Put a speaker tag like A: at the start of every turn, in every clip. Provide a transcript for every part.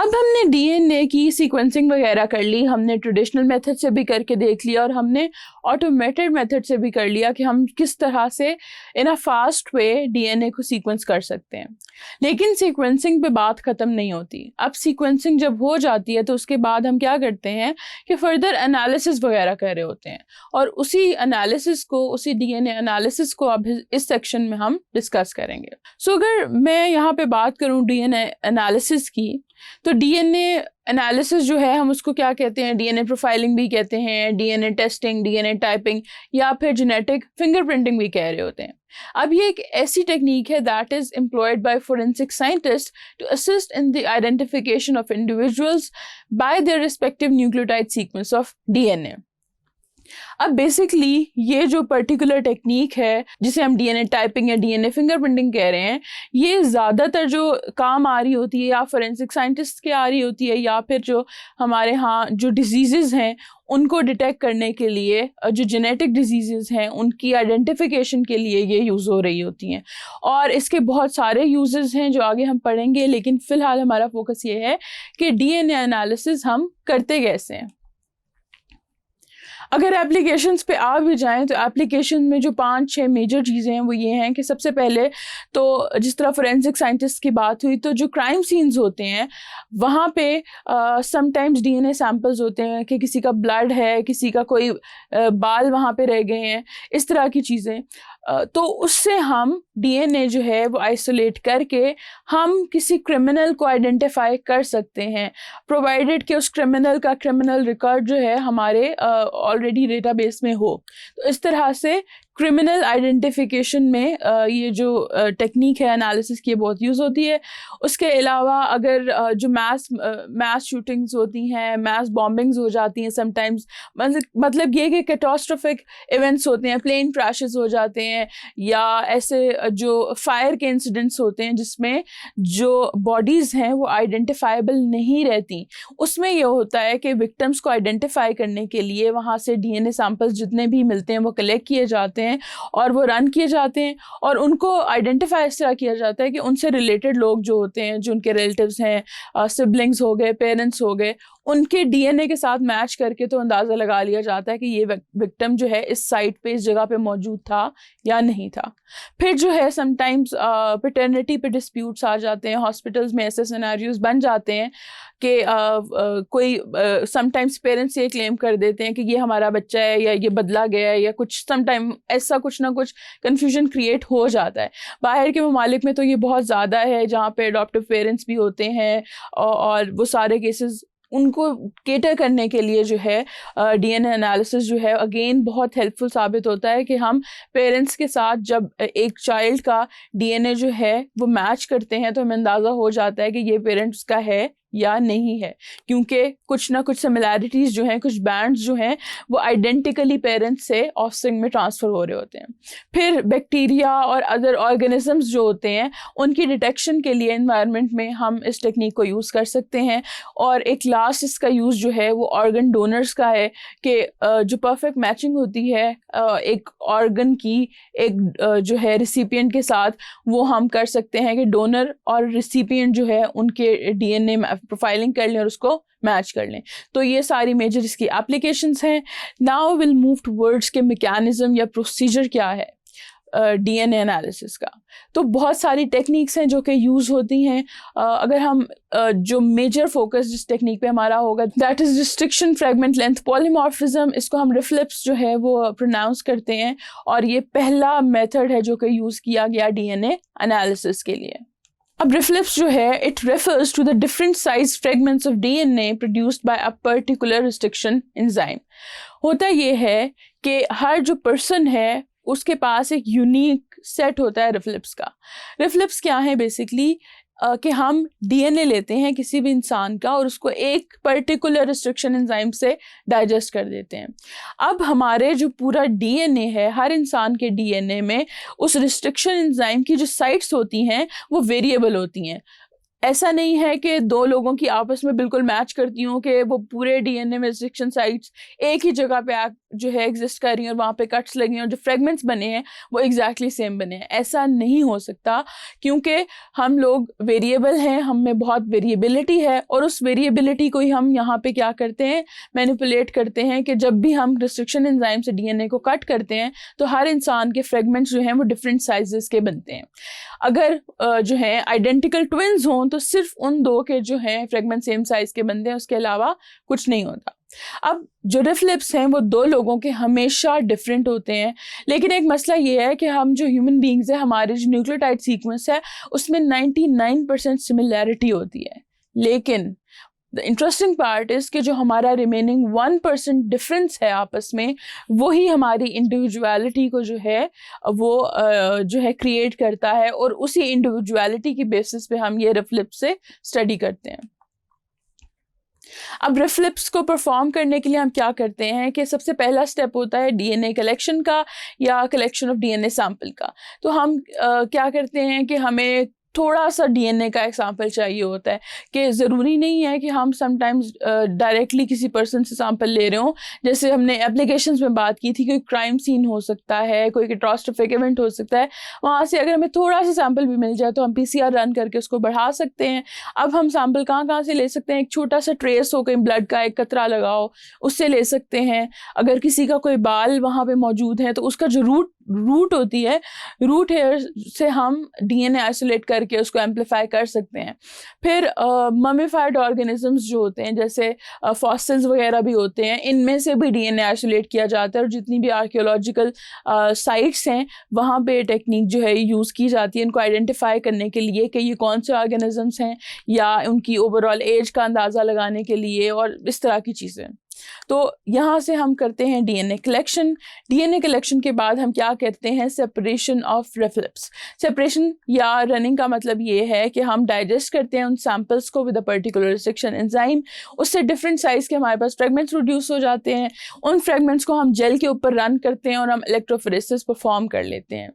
A: अब हमने डीएनए की सीक्वेंसिंग वगैरह कर ली, हमने ट्रेडिशनल मेथड से भी करके देख लिया और हमने ऑटोमेटेड मेथड से भी कर लिया कि हम किस तरह से इन अ फास्ट वे डीएनए को सीक्वेंस कर सकते हैं। लेकिन सीक्वेंसिंग पे बात ख़त्म नहीं होती। अब सीक्वेंसिंग जब हो जाती है तो उसके बाद हम क्या करते हैं कि फर्दर एनालिसिस वगैरह कर रहे होते हैं, और उसी एनालिसिस को, उसी डीएनए एनालिसिस को अब इस सेक्शन में हम डिस्कस करेंगे। सो अगर मैं यहाँ पे बात करूँ डीएनए एनालिसिस की, तो डीएनए एनालिसिस जो है हम उसको क्या कहते हैं, डीएनए प्रोफाइलिंग भी कहते हैं, डीएनए टेस्टिंग, डीएनए टाइपिंग या फिर जेनेटिक फिंगरप्रिंटिंग भी कह रहे होते हैं। अब ये एक ऐसी टेक्निक है that is employed by forensic scientist to assist in the identification of individuals by their respective nucleotide sequence of DNA. अब बेसिकली ये जो पर्टिकुलर टेक्निक है जिसे हम डीएनए टाइपिंग या डीएनए फिंगरप्रिंटिंग कह रहे हैं, ये ज़्यादातर जो काम आ रही होती है या फोरेंसिक साइंटिस्ट के आ रही होती है, या फिर जो हमारे यहाँ जो डिजीज़ हैं उनको डिटेक्ट करने के लिए, जो जेनेटिक डिजीज़ हैं उनकी आइडेंटिफिकेशन के लिए ये यूज़ हो रही होती हैं। और इसके बहुत सारे यूजेस हैं जो आगे हम पढ़ेंगे, लेकिन फ़िलहाल हमारा फोकस ये है कि डीएनए एनालिसिस हम करते कैसे हैं। अगर एप्लीकेशंस पे आ भी जाएं तो एप्लीकेशन में जो 5-6 मेजर चीज़ें हैं वो ये हैं कि सबसे पहले तो जिस तरह फोरेंसिक साइंटिस्ट की बात हुई, तो जो क्राइम सीन्स होते हैं वहाँ पे समटाइम्स डीएनए सैंपल्स होते हैं कि किसी का ब्लड है, किसी का कोई बाल वहाँ पे रह गए हैं, इस तरह की चीज़ें। तो उससे हम डीएनए जो है वो आइसोलेट करके हम किसी क्रिमिनल को आइडेंटिफाई कर सकते हैं, प्रोवाइडेड कि उस क्रिमिनल का क्रिमिनल रिकॉर्ड जो है हमारे ऑलरेडी डेटाबेस में हो। तो इस तरह से क्रिमिनल आइडेंटिफिकेशन में ये जो टेक्निक है एनालिसिस की बहुत यूज़ होती है। उसके अलावा अगर जो मास शूटिंग्स होती हैं, मास बॉम्बिंग्स हो जाती हैं समटाइम्स, मतलब ये कि कैटास्ट्रोफिक इवेंट्स होते हैं, प्लेन क्रैशेस हो जाते हैं, या ऐसे जो फायर के इंसिडेंट्स होते हैं जिसमें जो बॉडीज़ हैं वो आइडेंटिफाइबल नहीं रहती, उसमें ये होता है कि विक्टिम्स को आइडेंटिफाई करने के लिए वहाँ से डीएनए सैंपल्स जितने भी मिलते हैं वो कलेक्ट किए जाते हैं और वो रन किए जाते हैं, और उनको आइडेंटिफाई इस तरह किया जाता है कि उनसे रिलेटेड लोग जो होते हैं, जो उनके रिलेटिव्स हैं, सिबलिंग्स हो गए, पेरेंट्स हो गए, उनके डीएनए के साथ मैच करके तो अंदाज़ा लगा लिया जाता है कि ये विक्टिम जो है इस साइट पे, इस जगह पे मौजूद था या नहीं था। फिर जो है समटाइम्स पैटर्निटी पे डिस्प्यूट्स आ जाते हैं, हॉस्पिटल्स में ऐसे सिनेरियोज बन जाते हैं कि कोई समटाइम्स पेरेंट्स ये क्लेम कर देते हैं कि ये हमारा बच्चा है या ये बदला गया है या कुछ, समटाइम ऐसा कुछ ना कुछ कन्फ्यूजन क्रिएट हो जाता है। बाहर के ममालिक में तो ये बहुत ज़्यादा है जहाँ पे अडॉप्टिव पेरेंट्स भी होते हैं, और वो सारे केसेस उनको केटर करने के लिए जो है डीएनए एनालिसिस जो है अगेन बहुत हेल्पफुल साबित होता है कि हम पेरेंट्स के साथ जब एक चाइल्ड का डीएनए जो है वो मैच करते हैं तो हमें अंदाज़ा हो जाता है कि ये पेरेंट्स का है या नहीं है, क्योंकि कुछ ना कुछ सिमिलैरिटीज़ जो हैं, कुछ बैंड्स जो हैं वो आइडेंटिकली पेरेंट्स से ऑफस्प्रिंग में ट्रांसफ़र हो रहे होते हैं। फिर बैक्टीरिया और अदर ऑर्गेनिजम्स जो होते हैं उनकी डिटेक्शन के लिए एनवायरनमेंट में हम इस टेक्निक को यूज़ कर सकते हैं। और एक लास्ट इसका यूज़ जो है वो ऑर्गन डोनर्स का है कि जो परफेक्ट मैचिंग होती है एक ऑर्गन की एक जो है रिसिपिएंट के साथ, वो हम कर सकते हैं कि डोनर और रिसिपिएंट जो है उनके डीएनए प्रोफाइलिंग कर लें और उसको मैच कर लें। तो ये सारी मेजर इसकी एप्लीकेशंस हैं। नाउ विल मूव टुवर्ड्स के मैकेनिज्म या प्रोसीजर क्या है डीएनए एनालिसिस का। तो बहुत सारी टेक्निक्स हैं जो कि यूज़ होती हैं। अगर हम जो मेजर फोकस जिस टेक्निक पे हमारा होगा that is restriction fragment length polymorphism, इसको हम रिफ्लिप्स जो है वो प्रोनाउंस करते हैं, और ये पहला मेथड है जो कि यूज़ किया गया डीएनए एनालिसिस के लिए। अब रिफ्लिप्स जो है it refers to the different size fragments of DNA produced by a particular restriction enzyme. होता ये है कि हर जो पर्सन है उसके पास एक यूनिक सेट होता है रिफ्लिप्स का। रिफ्लिप्स क्या है बेसिकली कि हम डीएनए लेते हैं किसी भी इंसान का और उसको एक पर्टिकुलर रिस्ट्रिक्शन एंजाइम से डाइजेस्ट कर देते हैं। अब हमारे जो पूरा डीएनए है, हर इंसान के डीएनए में उस रिस्ट्रिक्शन एंजाइम की जो साइट्स होती हैं वो वेरिएबल होती हैं। ऐसा नहीं है कि दो लोगों की आपस में बिल्कुल मैच करती हूँ कि वो पूरे डीएनए में रिस्ट्रिक्शन साइट्स एक ही जगह पे जो है एग्जिस्ट कर रही हैं और वहाँ पे कट्स लगी हैं और जो फ्रेगमेंट्स बने हैं वो एग्जैक्टली सेम बने हैं। ऐसा नहीं हो सकता, क्योंकि हम लोग वेरिएबल हैं, हम में बहुत वेरिएबिलिटी है, और उस वेरिएबिलिटी को ही हम यहाँ पे क्या करते हैं, मैनिपुलेट करते हैं कि जब भी हम रिस्ट्रिक्शन एंजाइम से डीएनए को कट करते हैं तो हर इंसान के फ्रेगमेंट्स जो हैं वो डिफरेंट साइजेस के बनते हैं। अगर जो है आइडेंटिकल ट्विन्स हों तो सिर्फ उन दो के जो हैं फ्रेगमेंट सेम साइज के बनते हैं, उसके अलावा कुछ नहीं होता। अब जो रिफ लिप्स हैं वो दो लोगों के हमेशा डिफरेंट होते हैं, लेकिन एक मसला ये है कि हम जो ह्यूमन बींग्स हैं, हमारे जो न्यूक्लियोटाइड सीक्वेंस है उसमें 99% सिमिलैरिटी होती है, लेकिन द इंटरेस्टिंग पार्ट इज़ कि जो हमारा रिमेनिंग 1% डिफरेंस है आपस में, वही हमारी इंडिविजुअलिटी को जो है वो जो है क्रिएट करता है, और उसी इंडिविजुअलिटी की बेसिस पे हम ये रिफ लिप्स से स्टडी करते हैं। अब रिफ लिप्स को परफॉर्म करने के लिए हम क्या करते हैं कि सबसे पहला स्टेप होता है डीएनए कलेक्शन का या कलेक्शन ऑफ डीएनए सैंपल का। तो हम क्या करते हैं कि हमें थोड़ा सा डीएनए का एक सैंपल चाहिए होता है, कि ज़रूरी नहीं है कि हम समटाइम्स डायरेक्टली किसी पर्सन से सैंपल ले रहे हों। जैसे हमने एप्लीकेशंस में बात की थी, कोई क्राइम सीन हो सकता है, कोई कैटास्ट्रोफिक इवेंट हो सकता है, वहाँ से अगर हमें थोड़ा सा सैंपल भी मिल जाए तो हम पीसीआर रन करके उसको बढ़ा सकते हैं। अब हम सैंपल कहाँ से ले सकते हैं, एक छोटा सा ट्रेस हो, कहीं ब्लड का एक कतरा लगाओ, उससे ले सकते हैं। अगर किसी का कोई बाल वहाँ पर मौजूद है तो उसका जो रूट होती है, रूट हेयर से हम डीएनए आइसोलेट करके उसको एम्पलीफाई कर सकते हैं। फिर ममीफाइड ऑर्गेनिजम्स जो होते हैं, जैसे फॉसिल्स वगैरह भी होते हैं, इनमें से भी डीएनए आइसोलेट किया जाता है, और जितनी भी आर्कियोलॉजिकल साइट्स हैं वहाँ पे टेक्निक जो है यूज़ की जाती है इनको आइडेंटिफाई करने के लिए कि ये कौन से ऑर्गेनिजम्स हैं, या उनकी ओवरऑल एज का अंदाज़ा लगाने के लिए, और इस तरह की चीज़ें। तो यहाँ से हम करते हैं डीएनए कलेक्शन। डीएनए कलेक्शन के बाद हम क्या करते हैं, separation of RFLPs. Separation या रनिंग का मतलब ये है कि हम डाइजेस्ट करते हैं उन सैंपल्स को with a particular restriction enzyme, उससे डिफरेंट साइज़ के हमारे पास फ्रेगमेंट्स प्रोड्यूस हो जाते हैं। उन फ्रेगमेंट्स को हम जेल के ऊपर रन करते हैं और हम इलेक्ट्रोफोरेसिस परफॉर्म कर लेते हैं।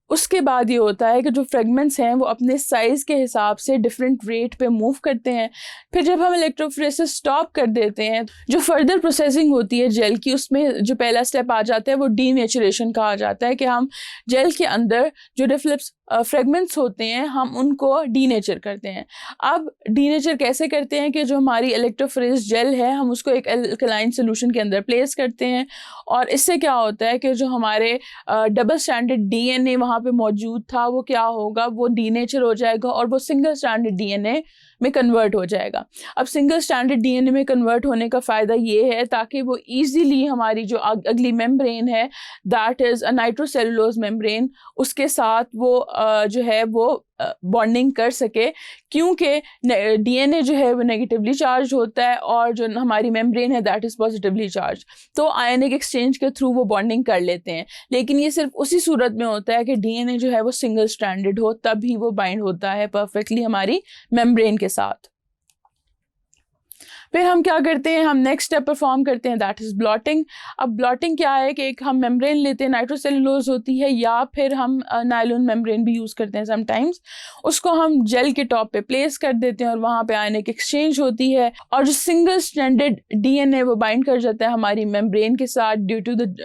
A: उसके बाद ये होता है कि जो फ्रेगमेंट्स हैं वो अपने साइज़ के हिसाब से डिफरेंट रेट पे मूव करते हैं। फिर जब हम इलेक्ट्रोफोरेसिस स्टॉप कर देते हैं, जो फर्दर प्रोसेसिंग होती है जेल की, उसमें जो पहला स्टेप आ जाता है वो डीनेचुरेशन कहा जाता है, कि हम जेल के अंदर जो रिफ लिप्स फ्रेगमेंट्स होते हैं हम उनको डीनेचर करते हैं। अब डीनेचर कैसे करते हैं कि जो हमारी इलेक्ट्रोफोरेस जेल है हम उसको एक अल्कलाइन सोल्यूशन के अंदर प्लेस करते हैं, और इससे क्या होता है कि जो हमारे डबल स्टैंडर्ड डीएनए वहाँ पे मौजूद था वो क्या होगा, वो डीनेचर हो जाएगा और वो सिंगल स्टैंडर्ड डीएनए में कन्वर्ट हो जाएगा। अब सिंगल स्टैंडर्ड डीएनए में कन्वर्ट होने का फ़ायदा ये है ताकि वो ईजीली हमारी जो अगली मेम्ब्रेन है, that is a nitrocellulose membrane, उसके साथ वो जो है वो बॉन्डिंग कर सके, क्योंकि डीएनए जो है वो नेगेटिवली चार्ज होता है और जो हमारी मेम्ब्रेन है दैट इज़ पॉजिटिवली चार्ज। तो आयनिक एक्सचेंज के थ्रू वो बॉन्डिंग कर लेते हैं, लेकिन ये सिर्फ उसी सूरत में होता है कि डीएनए जो है वो सिंगल स्ट्रैंडेड हो, तभी वो बाइंड होता है परफेक्टली हमारी मेम्ब्रेन के साथ। फिर हम क्या करते हैं, हम नेक्स्ट स्टेप परफॉर्म करते हैं, दैट इज़ ब्लॉटिंग। अब ब्लॉटिंग क्या है कि एक हम मेम्ब्रेन लेते हैं, नाइट्रोसेलुलोज होती है, या फिर हम नायलॉन मेम्ब्रेन भी यूज़ करते हैं समटाइम्स, उसको हम जेल के टॉप पे प्लेस कर देते हैं और वहाँ पे आयनिक एक्सचेंज होती है, और जो सिंगल स्ट्रैंडेड डीएनए वो बाइंड कर जाता है हमारी मेम्ब्रेन के साथ due to the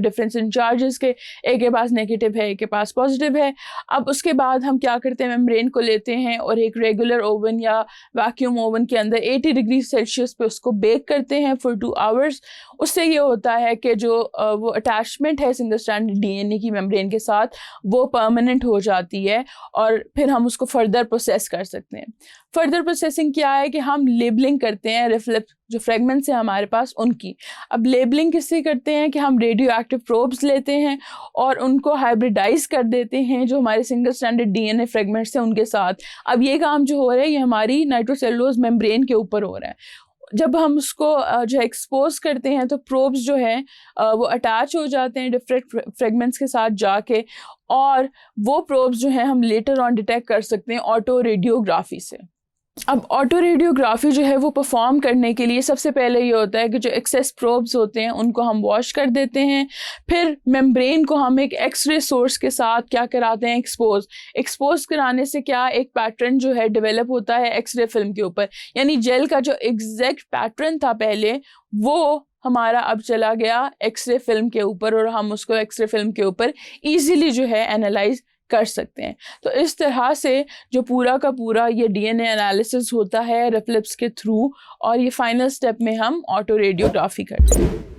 A: difference in charges के, एक के पास नेगेटिव है, एक के पास पॉजिटिव है। अब उसके बाद हम क्या करते हैं, मेम्ब्रेन को लेते हैं और एक रेगुलर ओवन या वैक्यूम ओवन के अंदर 80 डिग्री सेल्सियस पे उसको बेक करते हैं फॉर 2 आवर्स। उससे ये होता है कि जो वो अटैचमेंट है सिंगल स्ट्रैंड डीएनए की मेम्ब्रेन के साथ वो परमानेंट हो जाती है, और फिर हम उसको फर्दर प्रोसेस कर सकते हैं। फर्दर प्रोसेसिंग क्या है कि हम लेबलिंग करते हैं रिफ लिप जो फ्रेगमेंट्स हैं हमारे पास उनकी। अब लेबलिंग किससे करते हैं कि हम रेडियो एक्टिव प्रोब्स लेते हैं और उनको हाइब्रिडाइज कर देते हैं जो हमारे सिंगल स्टैंडर्ड डीएनए फ्रेगमेंट्स हैं उनके साथ। अब ये काम जो हो रहा है ये हमारी नाइट्रोसेलुलोज मेम्ब्रेन के ऊपर हो रहा है। जब हम उसको जो एक्सपोज करते हैं तो प्रोब्स जो हैं वो अटैच हो जाते हैं डिफरेंट फ्रेगमेंट्स के साथ जाके, और वो प्रोब्स जो हैं हम लेटर ऑन डिटेक्ट कर सकते हैं ऑटो रेडियोग्राफी से। अब ऑटो रेडियोग्राफी जो है वो परफॉर्म करने के लिए सबसे पहले ये होता है कि जो एक्सेस प्रोब्स होते हैं उनको हम वॉश कर देते हैं, फिर मेम्ब्रेन को हम एक एक्सरे सोर्स के साथ क्या कराते हैं, एक्सपोज कराने से क्या एक पैटर्न जो है डेवलप होता है एक्सरे फिल्म के ऊपर, यानी जेल का जो एग्जैक्ट पैटर्न था पहले वो हमारा अब चला गया एक्सरे फिल्म के ऊपर और हम उसको एक्सरे फिल्म के ऊपर इजीली जो है एनालाइज कर सकते हैं। तो इस तरह से जो पूरा का पूरा ये डीएनए एनालिसिस होता है रिफ्लेक्स के थ्रू, और ये फाइनल स्टेप में हम ऑटो रेडियोग्राफी करते हैं।